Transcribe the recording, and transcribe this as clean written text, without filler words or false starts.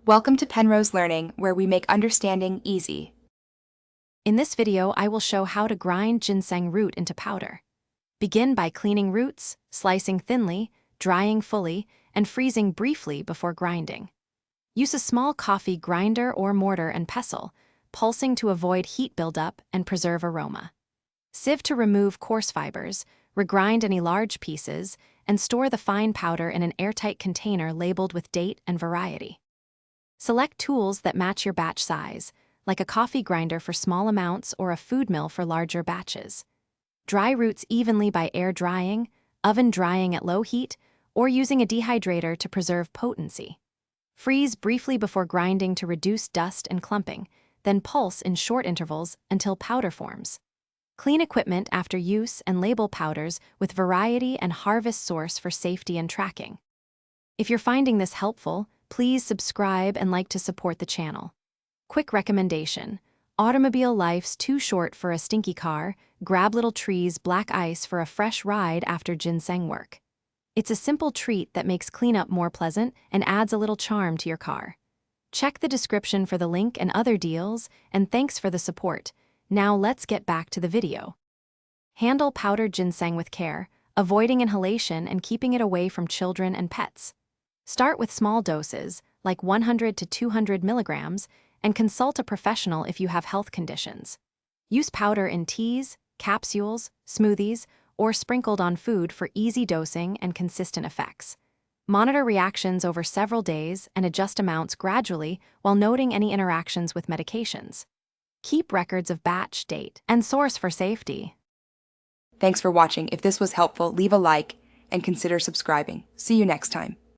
Welcome to Penrose Learning, where we make understanding easy. In this video, I will show how to grind ginseng root into powder. Begin by cleaning roots, slicing thinly, drying fully, and freezing briefly before grinding. Use a small coffee grinder or mortar and pestle, pulsing to avoid heat buildup and preserve aroma. Sieve to remove coarse fibers, regrind any large pieces, and store the fine powder in an airtight container labeled with date and variety. Select tools that match your batch size, like a coffee grinder for small amounts or a food mill for larger batches. Dry roots evenly by air drying, oven drying at low heat, or using a dehydrator to preserve potency. Freeze briefly before grinding to reduce dust and clumping, then pulse in short intervals until powder forms. Clean equipment after use and label powders with variety and harvest source for safety and tracking. If you're finding this helpful, please subscribe and like to support the channel. Quick recommendation: automobile life's too short for a stinky car, grab Little Tree's black ice for a fresh ride after ginseng work. It's a simple treat that makes cleanup more pleasant and adds a little charm to your car. Check the description for the link and other deals, and thanks for the support. Now let's get back to the video. Handle powdered ginseng with care, avoiding inhalation and keeping it away from children and pets. Start with small doses, like 100 to 200 milligrams, and consult a professional if you have health conditions. Use powder in teas, capsules, smoothies, or sprinkled on food for easy dosing and consistent effects. Monitor reactions over several days and adjust amounts gradually while noting any interactions with medications. Keep records of batch, date, and source for safety. Thanks for watching. If this was helpful, leave a like and consider subscribing. See you next time.